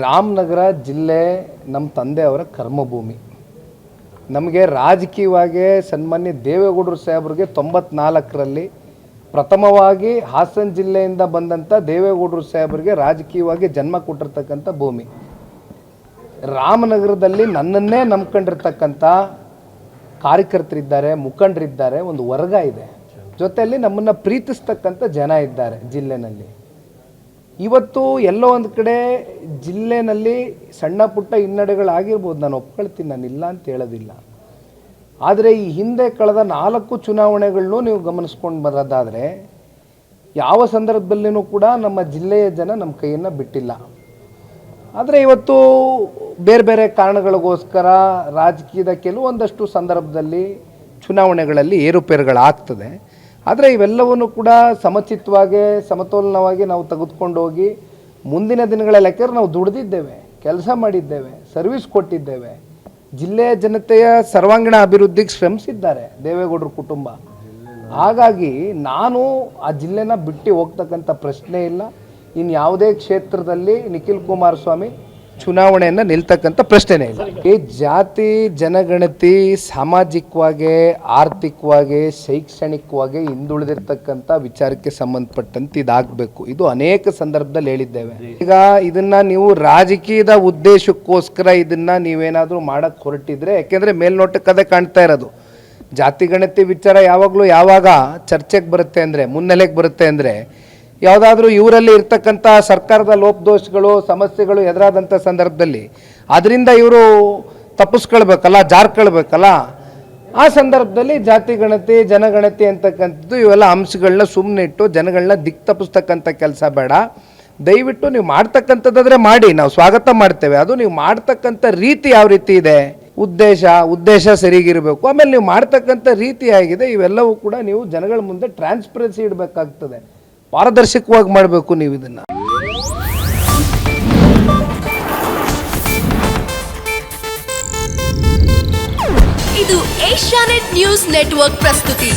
ರಾಮನಗರ ಜಿಲ್ಲೆ ನಮ್ಮ ತಂದೆಯವರ ಕರ್ಮಭೂಮಿ. ನಮಗೆ ರಾಜಕೀಯವಾಗಿ ಸನ್ಮಾನ್ಯ ದೇವೇಗೌಡರು ಸಾಹೇಬರಿಗೆ 94ರಲ್ಲಿ ಪ್ರಥಮವಾಗಿ ಹಾಸನ ಜಿಲ್ಲೆಯಿಂದ ಬಂದಂಥ ದೇವೇಗೌಡರು ಸಾಹೇಬರಿಗೆ ರಾಜಕೀಯವಾಗಿ ಜನ್ಮ ಕೊಟ್ಟಿರ್ತಕ್ಕಂಥ ಭೂಮಿ. ರಾಮನಗರದಲ್ಲಿ ನನ್ನನ್ನೇ ನಂಬ್ಕೊಂಡಿರ್ತಕ್ಕಂಥ ಕಾರ್ಯಕರ್ತರಿದ್ದಾರೆ, ಮುಖಂಡರಿದ್ದಾರೆ, ಒಂದು ವರ್ಗ ಇದೆ, ಜೊತೆಯಲ್ಲಿ ನಮ್ಮನ್ನು ಪ್ರೀತಿಸ್ತಕ್ಕಂಥ ಜನ ಇದ್ದಾರೆ ಜಿಲ್ಲೆನಲ್ಲಿ. ಇವತ್ತು ಎಲ್ಲೋ ಒಂದು ಕಡೆ ಜಿಲ್ಲೆನಲ್ಲಿ ಸಣ್ಣ ಪುಟ್ಟ ಹಿನ್ನಡೆಗಳಾಗಿರ್ಬೋದು, ನಾನು ಒಪ್ಕೊಳ್ತೀನಿ, ನಾನು ಇಲ್ಲ ಅಂತ ಹೇಳೋದಿಲ್ಲ. ಆದರೆ ಈ ಹಿಂದೆ ಕಳೆದ 4 ಚುನಾವಣೆಗಳನ್ನೂ ನೀವು ಗಮನಿಸ್ಕೊಂಡು ಬರೋದಾದರೆ ಯಾವ ಸಂದರ್ಭದಲ್ಲಿನೂ ಕೂಡ ನಮ್ಮ ಜಿಲ್ಲೆಯ ಜನ ನಮ್ಮ ಕೈಯನ್ನು ಬಿಟ್ಟಿಲ್ಲ. ಆದರೆ ಇವತ್ತು ಬೇರೆ ಬೇರೆ ಕಾರಣಗಳಿಗೋಸ್ಕರ ರಾಜಕೀಯದ ಕೆಲವೊಂದಷ್ಟು ಸಂದರ್ಭದಲ್ಲಿ ಚುನಾವಣೆಗಳಲ್ಲಿ ಏರುಪೇರುಗಳಾಗ್ತದೆ. ಆದರೆ ಇವೆಲ್ಲವನ್ನು ಕೂಡ ಸಮಚಿತ್ತವಾಗಿ ಸಮತೋಲನವಾಗಿ ನಾವು ತೆಗೆದುಕೊಂಡು ಹೋಗಿ ಮುಂದಿನ ದಿನಗಳಲ್ಲಿ, ಯಾಕೆಂದ್ರೆ ನಾವು ದುಡಿದಿದ್ದೇವೆ, ಕೆಲಸ ಮಾಡಿದ್ದೇವೆ, ಸರ್ವಿಸ್ ಕೊಟ್ಟಿದ್ದೇವೆ, ಜಿಲ್ಲೆಯ ಜನತೆಯ ಸರ್ವಾಂಗೀಣ ಅಭಿವೃದ್ಧಿಗೆ ಶ್ರಮಿಸಿದ್ದಾರೆ ದೇವೇಗೌಡರ ಕುಟುಂಬ. ಹಾಗಾಗಿ ನಾನು ಆ ಜಿಲ್ಲೆನ ಬಿಟ್ಟು ಹೋಗ್ತಕ್ಕಂಥ ಪ್ರಶ್ನೆ ಇಲ್ಲ. ಇನ್ನು ಯಾವುದೇ ಕ್ಷೇತ್ರದಲ್ಲಿ ನಿಖಿಲ್ ಕುಮಾರಸ್ವಾಮಿ ಚುನಾವಣೆಯನ್ನು ನಿಲ್ತಕ್ಕಂಥ ಪ್ರಶ್ನೆನೇ ಇಲ್ಲ. ಈ ಜಾತಿ ಜನಗಣತಿ ಸಾಮಾಜಿಕವಾಗಿ, ಆರ್ಥಿಕವಾಗಿ, ಶೈಕ್ಷಣಿಕವಾಗಿ ಹಿಂದುಳಿದಿರ್ತಕ್ಕಂಥ ವಿಚಾರಕ್ಕೆ ಸಂಬಂಧಪಟ್ಟಂತೆ ಇದಾಗಬೇಕು. ಇದು ಅನೇಕ ಸಂದರ್ಭದಲ್ಲಿ ಹೇಳಿದ್ದೇವೆ. ಈಗ ಇದನ್ನು ನೀವು ರಾಜಕೀಯದ ಉದ್ದೇಶಕ್ಕೋಸ್ಕರ ಇದನ್ನು ನೀವೇನಾದರೂ ಮಾಡೋಕ್ಕೆ ಹೊರಟಿದ್ರೆ, ಯಾಕೆಂದರೆ ಮೇಲ್ನೋಟಕ್ಕೆ ಅದೇ ಕಾಣ್ತಾ ಇರೋದು. ಜಾತಿ ಗಣತಿ ವಿಚಾರ ಯಾವಾಗ ಚರ್ಚೆಗೆ ಬರುತ್ತೆ ಅಂದರೆ, ಮುನ್ನೆಲೆಗೆ ಬರುತ್ತೆ ಅಂದರೆ, ಯಾವುದಾದ್ರೂ ಇವರಲ್ಲಿ ಇರ್ತಕ್ಕಂಥ ಸರ್ಕಾರದ ಲೋಪದೋಷಗಳು, ಸಮಸ್ಯೆಗಳು ಎದುರಾದಂಥ ಸಂದರ್ಭದಲ್ಲಿ ಅದರಿಂದ ಇವರು ತಪ್ಪಿಸ್ಕೊಳ್ಬೇಕಲ್ಲ, ಜಾರ್ಕೊಳ್ಬೇಕಲ್ಲ. ಆ ಸಂದರ್ಭದಲ್ಲಿ ಜಾತಿ ಗಣತಿ, ಜನಗಣತಿ ಅಂತಕ್ಕಂಥದ್ದು ಇವೆಲ್ಲ ಅಂಶಗಳನ್ನ ಸುಮ್ಮನೆ ಇಟ್ಟು ಜನಗಳನ್ನ ದಿಕ್ ತಪ್ಪಿಸ್ತಕ್ಕಂಥ ಕೆಲಸ ಬೇಡ. ದಯವಿಟ್ಟು ನೀವು ಮಾಡ್ತಕ್ಕಂಥದ್ದಾದರೆ ಮಾಡಿ, ನಾವು ಸ್ವಾಗತ ಮಾಡ್ತೇವೆ. ಅದು ನೀವು ಮಾಡ್ತಕ್ಕಂಥ ರೀತಿ ಯಾವ ರೀತಿ ಇದೆ, ಉದ್ದೇಶ ಸರಿಗಿರಬೇಕು. ಆಮೇಲೆ ನೀವು ಮಾಡ್ತಕ್ಕಂಥ ರೀತಿ ಆಗಿದೆ, ಇವೆಲ್ಲವೂ ಕೂಡ ನೀವು ಜನಗಳ ಮುಂದೆ ಟ್ರಾನ್ಸ್ಪರೆನ್ಸಿ ಇಡಬೇಕಾಗ್ತದೆ, ಪಾರದರ್ಶಕವಾಗಿ ಮಾಡಬೇಕು ನೀವು ಇದನ್ನು. ಇದು ಏಷ್ಯಾನೆಟ್ ನ್ಯೂಸ್ ನೆಟ್ವರ್ಕ್ ಪ್ರಸ್ತುತಿ.